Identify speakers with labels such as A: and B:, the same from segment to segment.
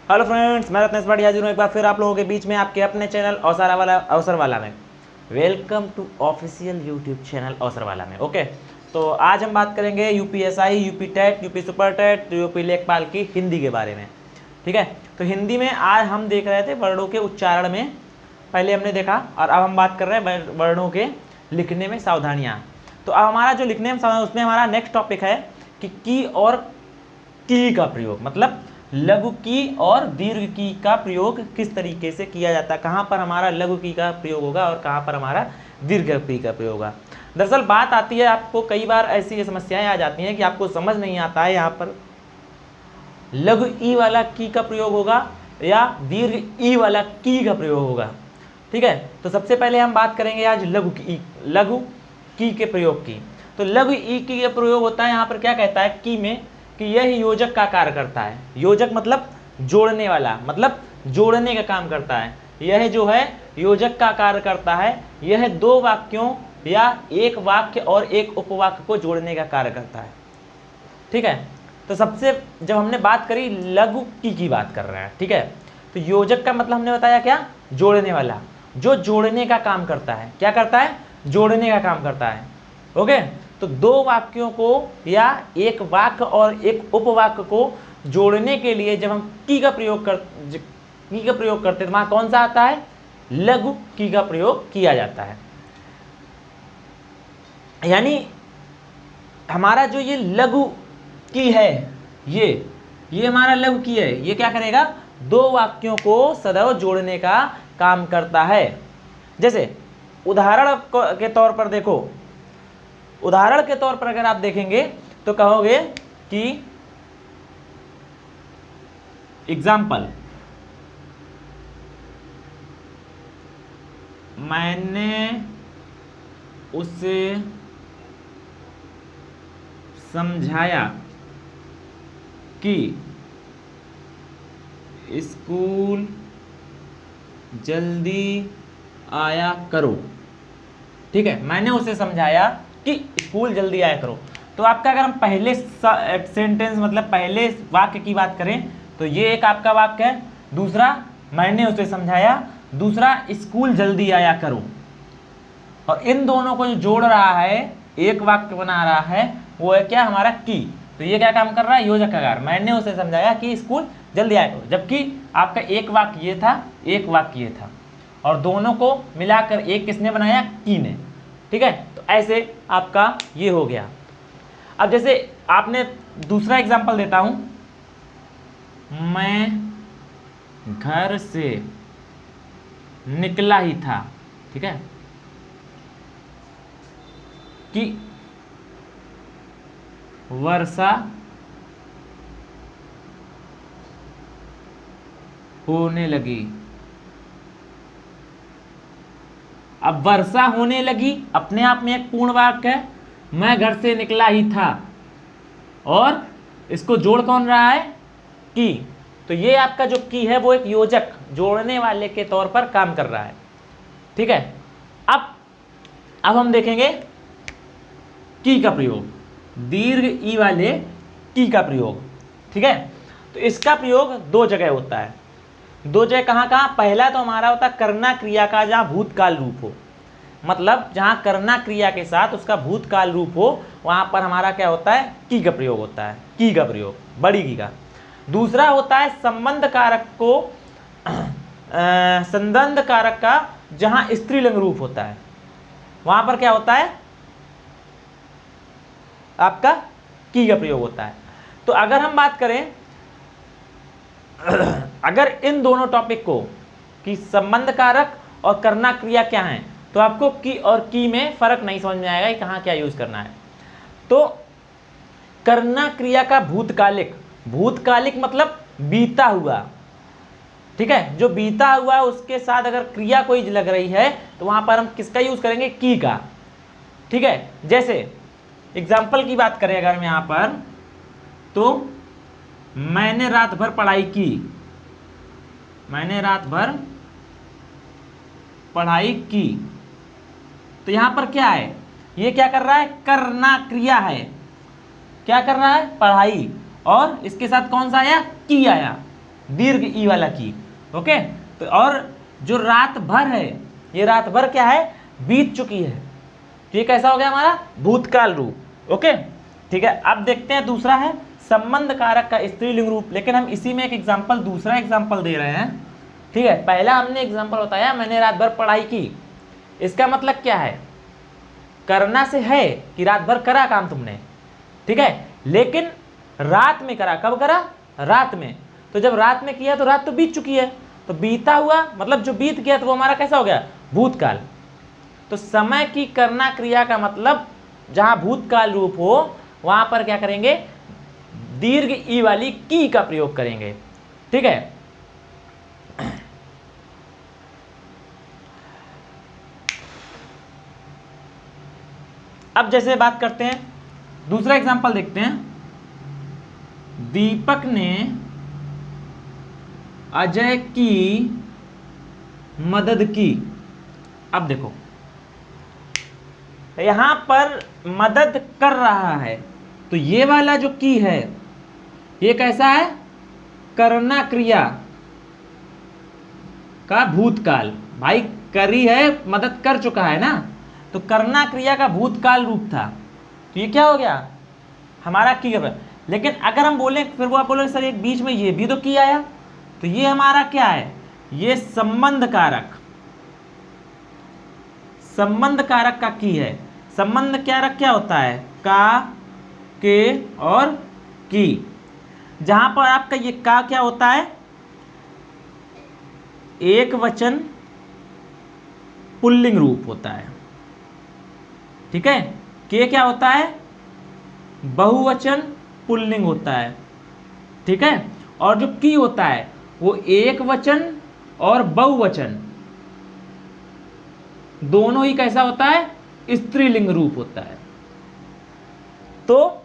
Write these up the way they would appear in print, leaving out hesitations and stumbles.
A: Hello friends, मैं रत्नेश भाटी हाजिर हूँ एक बार फिर आप लोगों के बीच में आपके अपने चैनल अवसरवाला में। Welcome to official YouTube channel Avsarwala में। ओके, तो आज हम बात करेंगे UPSI, UP TET, UP super TET, UP Lekhpal की हिंदी के बारे में। ठीक है, तो हिंदी में आज हम देख रहे थे वर्णों के उच्चारण में, पहले हमने देखा, और अब हम बात कर रहे हैं वर्णों के लिखने में सावधानियाँ। तो अब हमारा जो लिखने में सावधानी, उसमें हमारा नेक्स्ट टॉपिक है कि की और की का प्रयोग, मतलब लघु की और दीर्घ की का प्रयोग किस तरीके से किया जाता है, कहाँ पर हमारा लघु की का प्रयोग होगा और कहाँ पर हमारा दीर्घ की का प्रयोग होगा। दरअसल बात आती है, आपको कई बार ऐसी समस्याएं आ जाती हैं कि आपको समझ नहीं आता है यहाँ पर लघु ई वाला की का प्रयोग होगा या दीर्घ ई वाला की का प्रयोग होगा। ठीक है, तो सबसे पहले हम बात करेंगे आज लघु की के प्रयोग की। तो लघु ई की का प्रयोग होता है, यहाँ पर क्या कहता है की में कि यह योजक का कार्य करता है। योजक मतलब जोड़ने वाला, मतलब जोड़ने का काम करता है। यह जो है योजक का कार्य करता है। यह दो वाक्यों या एक वाक्य और एक उपवाक्य को जोड़ने का कार्य करता है। ठीक है, तो सबसे जब हमने बात करी लघु की बात कर रहे हैं, ठीक है, तो योजक का मतलब हमने बताया क्या, जोड़ने वाला, जो जोड़ने का काम करता है। क्या करता है? जोड़ने का काम करता है। ओके, तो दो वाक्यों को या एक वाक्य और एक उपवाक्य को जोड़ने के लिए जब हम की का प्रयोग करते हैं तो वहां कौन सा आता है? लघु की का प्रयोग किया जाता है। यानी हमारा जो ये लघु की है, ये हमारा लघु की है, ये क्या करेगा? दो वाक्यों को सदैव जोड़ने का काम करता है। जैसे उदाहरण के तौर पर देखो, उदाहरण के तौर पर अगर आप देखेंगे तो कहोगे कि एग्जाम्पल, मैंने उसे समझाया कि स्कूल जल्दी आया करो। ठीक है, मैंने उसे समझाया कि स्कूल जल्दी आया करो। तो आपका अगर हम पहले सेंटेंस मतलब पहले वाक्य की बात करें तो ये एक आपका वाक्य है, दूसरा मैंने उसे समझाया, दूसरा स्कूल जल्दी आया करो। और इन दोनों को जो जोड़ रहा है, एक वाक्य बना रहा है, वो है क्या? हमारा की। तो ये क्या काम कर रहा है? योजक का कार्य। मैंने उसे समझाया कि स्कूल जल्दी आया करो, जबकि आपका एक वाक्य ये था, एक वाक्य ये था, और दोनों को मिलाकर एक किसने बनाया? की ने। ठीक है, तो ऐसे आपका ये हो गया। अब जैसे आपने दूसरा एग्जांपल देता हूं, मैं घर से निकला ही था, ठीक है, कि वर्षा होने लगी। अब वर्षा होने लगी अपने आप में एक पूर्ण वाक्य है, मैं घर से निकला ही था, और इसको जोड़ कौन रहा है? की। तो ये आपका जो की है वो एक योजक, जोड़ने वाले के तौर पर काम कर रहा है। ठीक है, अब हम देखेंगे की का प्रयोग, दीर्घ ई वाले की का प्रयोग। ठीक है, तो इसका प्रयोग दो जगह होता है। दो जगह कहाँ कहाँ? पहला तो हमारा होता है करना क्रिया का जहाँ भूतकाल रूप हो, मतलब जहाँ करना क्रिया के साथ उसका भूतकाल रूप हो, वहाँ पर हमारा क्या होता है? की का प्रयोग होता है, की का प्रयोग, बड़ी की का। दूसरा होता है संबंध कारक को संबंध कारक का जहाँ स्त्रीलिंग रूप होता है, वहाँ पर क्या होता है? आपका की का प्रयोग होता है। तो अगर हम बात करें अगर इन दोनों टॉपिक को कि संबंध कारक और करना क्रिया क्या है, तो आपको की और की में फर्क नहीं समझ में आएगा कि कहाँ क्या यूज करना है। तो करना क्रिया का भूतकालिक, भूतकालिक मतलब बीता हुआ, ठीक है, जो बीता हुआ उसके साथ अगर क्रिया कोई लग रही है तो वहां पर हम किसका यूज करेंगे? की का। ठीक है, जैसे एग्जाम्पल की बात करें अगर हम यहां पर, तो मैंने रात भर पढ़ाई की, मैंने रात भर पढ़ाई की। तो यहां पर क्या है? ये क्या कर रहा है? करना क्रिया है। क्या कर रहा है? पढ़ाई, और इसके साथ कौन सा आया? की आया। दीर्घ ई वाला की। ओके, तो और जो रात भर है, ये रात भर क्या है, बीत चुकी है, तो ये कैसा हो गया हमारा भूतकाल रूप। ओके, ठीक है। अब देखते हैं दूसरा है संबंध कारक का स्त्रीलिंग रूप, लेकिन हम इसी में एक एग्जाम्पल, दूसरा एग्जाम्पल दे रहे हैं। ठीक है, पहला हमने एग्जाम्पल बताया मैंने रात भर पढ़ाई की, इसका मतलब क्या है, करना से है कि रात भर करा काम तुमने, ठीक है, लेकिन रात में करा, कब करा, रात में। तो जब रात में किया तो रात तो बीत चुकी है, तो बीता हुआ मतलब जो बीत गया तो वो हमारा कैसा हो गया, भूतकाल। तो समय की करना क्रिया का मतलब जहां भूतकाल रूप हो वहां पर क्या करेंगे, दीर्घ ई वाली की का प्रयोग करेंगे। ठीक है, अब जैसे बात करते हैं, दूसरा एग्जांपल देखते हैं। दीपक ने अजय की मदद की। अब देखो यहां पर मदद कर रहा है, तो ये वाला जो की है ये कैसा है, करना क्रिया का भूतकाल। भाई करी है, मदद कर चुका है ना, तो करना क्रिया का भूतकाल रूप था, तो ये क्या हो गया हमारा की। लेकिन अगर हम बोले, फिर वो आप बोले सर एक बीच में ये भी तो की आया, तो ये हमारा क्या है, ये संबंध कारक, संबंध कारक का की है। संबंध कारक क्या होता है, का, के और की। जहां पर आपका ये का क्या होता है, एक वचन पुल्लिंग रूप होता है, ठीक है। के क्या होता है, बहुवचन पुल्लिंग होता है, ठीक है। और जो की होता है वो एक वचन और बहुवचन दोनों ही कैसा होता है, स्त्रीलिंग रूप होता है। तो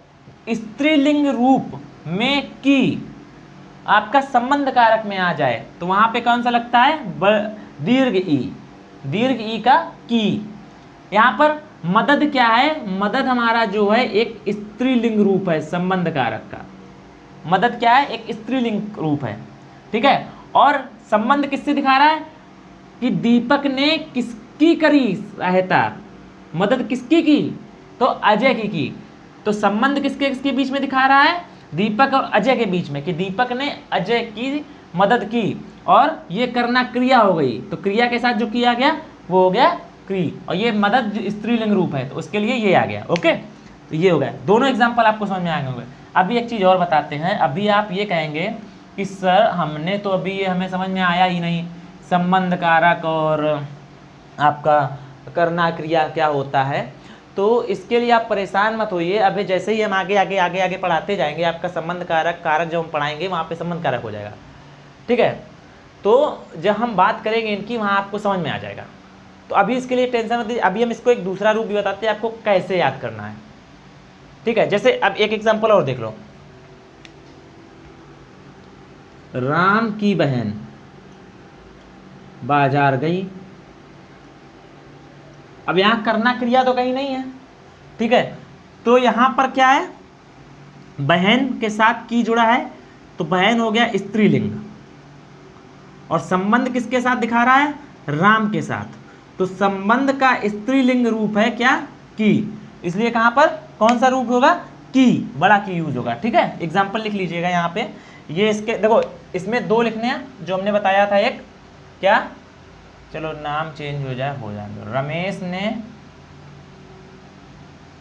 A: स्त्रीलिंग रूप में की आपका संबंध कारक में आ जाए तो वहां पे कौन सा लगता है, दीर्घ ई, दीर्घ ई का की। यहां पर मदद क्या है, मदद हमारा जो है एक स्त्रीलिंग रूप है संबंध कारक का। मदद क्या है, एक स्त्रीलिंग रूप है, ठीक है। और संबंध किससे दिखा रहा है कि दीपक ने किसकी करी सहायता, मदद किसकी की, तो अजय की। तो संबंध किसके किसके बीच में दिखा रहा है, दीपक और अजय के बीच में, कि दीपक ने अजय की मदद की और ये करना क्रिया हो गई, तो क्रिया के साथ जो किया गया वो हो गया क्री, और ये मदद स्त्रीलिंग रूप है तो उसके लिए ये आ गया। ओके, तो ये हो गया, दोनों एग्जाम्पल आपको समझ में आ गए होंगे। अभी एक चीज़ और बताते हैं, अभी आप ये कहेंगे कि सर हमने तो अभी ये हमें समझ में आया ही नहीं, संबंध कारक और आपका करना क्रिया क्या होता है। तो इसके लिए आप परेशान मत होइए, अभी जैसे ही हम आगे आगे आगे आगे पढ़ाते जाएंगे आपका संबंध कारक कारक जब हम पढ़ाएंगे वहाँ पे संबंध कारक हो जाएगा, ठीक है। तो जब हम बात करेंगे इनकी वहाँ आपको समझ में आ जाएगा। तो अभी इसके लिए टेंशन मत लीजिए, अभी हम इसको एक दूसरा रूप भी बताते हैं आपको कैसे याद करना है, ठीक है। जैसे अब एक एग्जाम्पल और देख लो, राम की बहन बाजार गई। अब यहां करना क्रिया तो कहीं नहीं है, ठीक है। तो यहां पर क्या है, बहन के साथ की जुड़ा है, तो बहन हो गया स्त्रीलिंग, और संबंध किसके साथ दिखा रहा है, राम के साथ। तो संबंध का स्त्रीलिंग रूप है क्या, की, इसलिए कहां पर कौन सा रूप होगा, की, बड़ा की यूज होगा, ठीक है। एग्जाम्पल लिख लीजिएगा यहाँ पे, ये इसके देखो इसमें दो लिखने हैं जो हमने बताया था, एक क्या, चलो नाम चेंज हो जाए दो, रमेश ने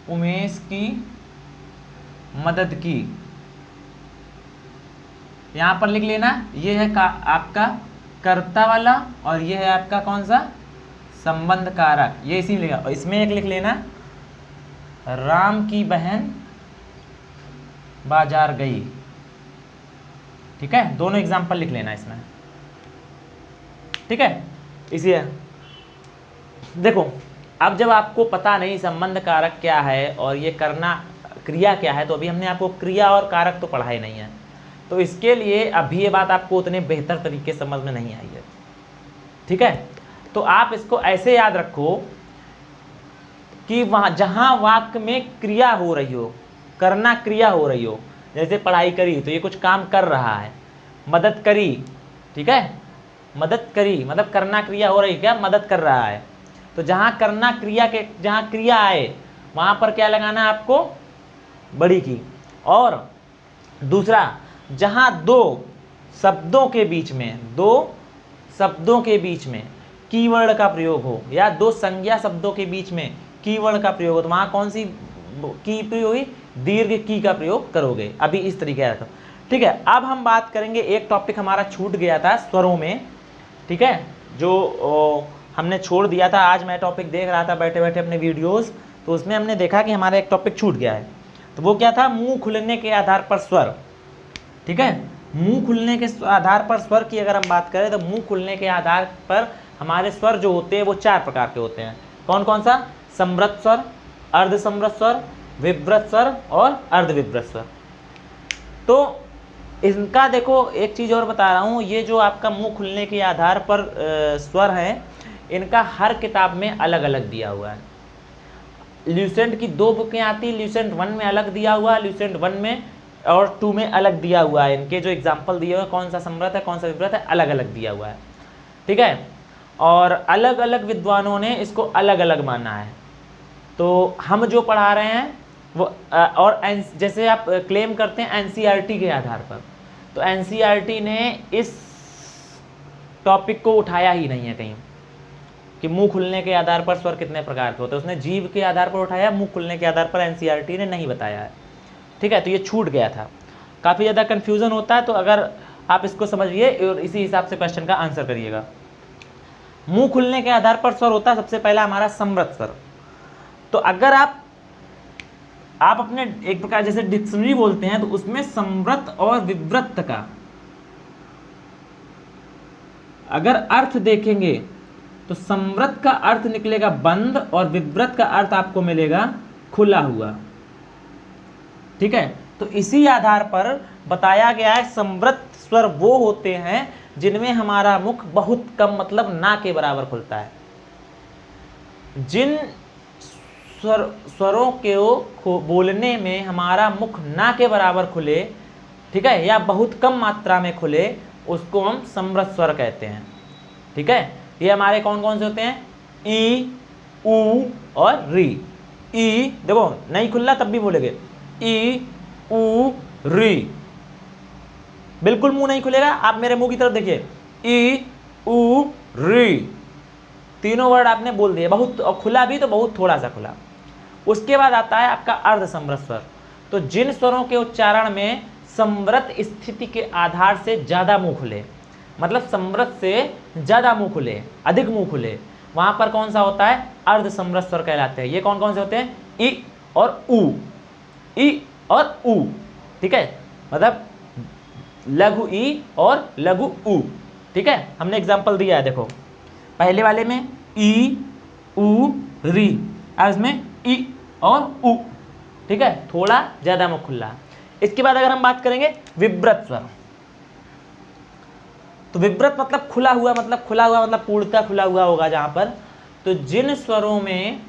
A: उमेश की मदद की, यहां पर लिख लेना, ये है का आपका कर्ता वाला और ये है आपका कौन सा, संबंध कारक, ये इसी में लिखा। और इसमें एक लिख लेना, राम की बहन बाजार गई, ठीक है। दोनों एग्जाम्पल लिख लेना इसमें, ठीक है। इसी है, देखो अब जब आपको पता नहीं संबंध कारक क्या है और ये करना क्रिया क्या है, तो अभी हमने आपको क्रिया और कारक तो पढ़ा ही नहीं है, तो इसके लिए अभी ये बात आपको उतने बेहतर तरीके से समझ में नहीं आई है, ठीक है। तो आप इसको ऐसे याद रखो कि वहाँ जहाँ वाक्य में क्रिया हो रही हो, करना क्रिया हो रही हो, जैसे पढ़ाई करी तो ये कुछ काम कर रहा है, मदद करी, ठीक है, मदद करी मतलब करना क्रिया हो रही, क्या मदद कर रहा है। तो जहाँ करना क्रिया के, जहाँ क्रिया आए वहाँ पर क्या लगाना है आपको, बड़ी की। और दूसरा, जहाँ दो शब्दों के बीच में, दो शब्दों के बीच में कीवर्ड का प्रयोग हो, या दो संज्ञा शब्दों के बीच में कीवर्ड का प्रयोग हो, तो वहाँ कौन सी की प्रयोग हुई, दीर्घ की का प्रयोग करोगे। अभी इस तरीके का, ठीक है। अब हम बात करेंगे, एक टॉपिक हमारा छूट गया था स्वरों में, ठीक है, जो हमने छोड़ दिया था। आज मैं टॉपिक देख रहा था बैठे बैठे अपने वीडियोस, तो उसमें हमने देखा कि हमारा एक टॉपिक छूट गया है। तो वो क्या था, मुंह खुलने के आधार पर स्वर, ठीक है। मुंह खुलने के आधार पर स्वर की अगर हम बात करें तो मुंह खुलने के आधार पर हमारे स्वर जो होते हैं वो 4 प्रकार के होते हैं। कौन कौन सा, समृत स्वर, अर्ध समृत स्वर, विव्रत स्वर और अर्धविव्रत स्वर। तो इनका देखो एक चीज़ और बता रहा हूँ, ये जो आपका मुंह खुलने के आधार पर स्वर है, इनका हर किताब में अलग अलग दिया हुआ है। ल्यूसेंट की 2 बुकें आती, ल्यूसेंट 1 में अलग दिया हुआ है, ल्यूसेंट 1 में और 2 में अलग दिया हुआ है। इनके जो एग्जाम्पल दिए हुए हैं, कौन सा समृत है कौन सा विव्रत है, अलग अलग दिया हुआ है, ठीक है। और अलग अलग विद्वानों ने इसको अलग अलग माना है। तो हम जो पढ़ा रहे हैं वो और जैसे आप क्लेम करते हैं एनसीईआरटी के आधार पर, तो एनसीईआरटी ने इस टॉपिक को उठाया ही नहीं है कहीं कि मुंह खुलने के आधार पर स्वर कितने प्रकार के होते हैं। उसने जीभ के आधार पर उठाया, मुंह खुलने के आधार पर एनसीईआरटी ने नहीं बताया है, ठीक है। तो ये छूट गया था, काफ़ी ज़्यादा कन्फ्यूज़न होता है। तो अगर आप इसको समझिए और इसी हिसाब से क्वेश्चन का आंसर करिएगा। मुंह खुलने के आधार पर स्वर होता है सबसे पहला हमारा समृत स्वर। तो अगर आप अपने एक प्रकार जैसे डिक्शनरी बोलते हैं, तो उसमें समृत और विव्रत का अगर अर्थ देखेंगे तो समृत का अर्थ निकलेगा बंद और विव्रत का अर्थ आपको मिलेगा खुला हुआ, ठीक है। तो इसी आधार पर बताया गया है समृत स्वर वो होते हैं जिनमें हमारा मुख बहुत कम मतलब ना के बराबर खुलता है। जिन स्वरों के बोलने में हमारा मुख ना के बराबर खुले, ठीक है, या बहुत कम मात्रा में खुले, उसको हम समृत स्वर कहते हैं, ठीक है। ये हमारे कौन कौन से होते हैं, ई, ऊ और री। ई देखो नहीं खुल रहा तब भी बोलेंगे ई, ऊ, री, बिल्कुल मुंह नहीं खुलेगा। आप मेरे मुंह की तरफ देखिए, ई, ऊ, री, तीनों वर्ड आपने बोल दिए, बहुत और खुला भी तो बहुत थोड़ा सा खुला। उसके बाद आता है आपका अर्ध समृत स्वर। तो जिन स्वरों के उच्चारण में समृत स्थिति के आधार से ज़्यादा मुंह खुले, मतलब समृत से ज़्यादा मुंह खुले, अधिक मुंह खुले, वहाँ पर कौन सा होता है, अर्ध समृत स्वर कहलाते हैं। ये कौन कौन से होते हैं, ई और ऊ, ई और ऊ, ठीक है, मतलब लघु ई और लघु ऊ, ठीक है। हमने एग्जाम्पल दिया है, देखो पहले वाले में ई, ऊ, री, अब इसमें ई और ऊ, ठीक है, थोड़ा ज़्यादा मुख खुला। इसके बाद अगर हम बात करेंगे विव्रत स्वर, तो विव्रत मतलब खुला हुआ, मतलब खुला हुआ मतलब पूर्णतः खुला हुआ होगा जहाँ पर। तो जिन स्वरों में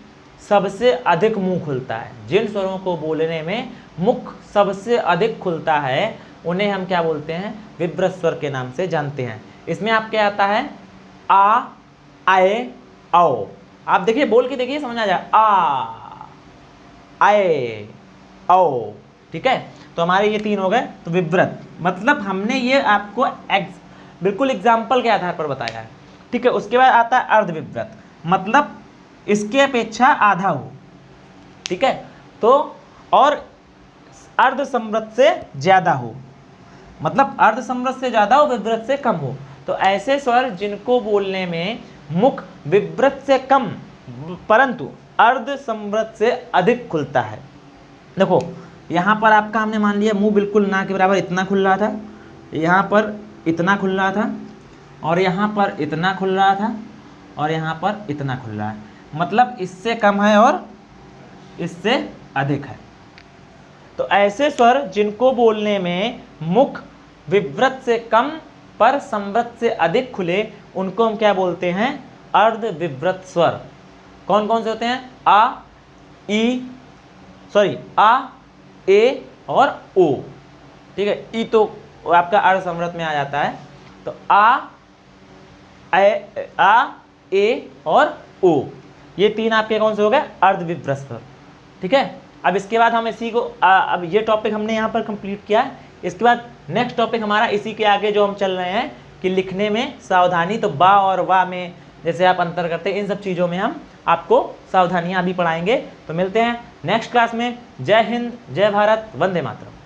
A: सबसे अधिक मुंह खुलता है, जिन स्वरों को बोलने में मुख सबसे अधिक खुलता है, उन्हें हम क्या बोलते हैं, विव्रत स्वर के नाम से जानते हैं। इसमें आप क्या आता है, आ, आए, आओ। आप देखिए बोल के देखिए, समझ आ जाए, आ, आए, आओ, ठीक है। तो हमारे ये 3 हो गए। तो विव्रत मतलब हमने ये आपको बिल्कुल एग्जाम्पल के आधार पर बताया है, ठीक है। उसके बाद आता है अर्धविव्रत, मतलब इसके अपेक्षा आधा हो, ठीक है। तो और अर्ध समृत से ज़्यादा हो, मतलब अर्ध समृत से ज़्यादा हो, विव्रत से कम हो। तो ऐसे स्वर जिनको बोलने में मुख विव्रत से कम परंतु अर्ध समृत से अधिक खुलता है। देखो यहाँ पर आपका हमने मान लिया मुंह बिल्कुल ना के बराबर इतना खुल रहा था, यहाँ पर इतना खुल रहा था, और यहाँ पर इतना खुल रहा था, और यहाँ पर इतना खुल रहा है, मतलब इससे कम है और इससे अधिक है। तो ऐसे स्वर जिनको बोलने में मुख विव्रत से कम पर समृत से अधिक खुले, उनको हम क्या बोलते हैं, अर्ध विव्रत स्वर। कौन कौन से होते हैं, आ, ई, सॉरी आ, ए और ओ, ठीक है। ई तो वो आपका अर्ध समृत में आ जाता है। तो आ, ए और ओ, ये तीन आपके कौन से हो गए, अर्धविभ्रस्त। ठीक है, अब इसके बाद हम इसी को अब ये टॉपिक हमने यहाँ पर कंप्लीट किया है। इसके बाद नेक्स्ट टॉपिक हमारा इसी के आगे जो हम चल रहे हैं कि लिखने में सावधानी, तो बा और वाह में जैसे आप अंतर करते हैं, इन सब चीज़ों में हम आपको सावधानियाँ भी पढ़ाएंगे। तो मिलते हैं नेक्स्ट क्लास में। जय हिंद, जय भारत, वंदे मातरम।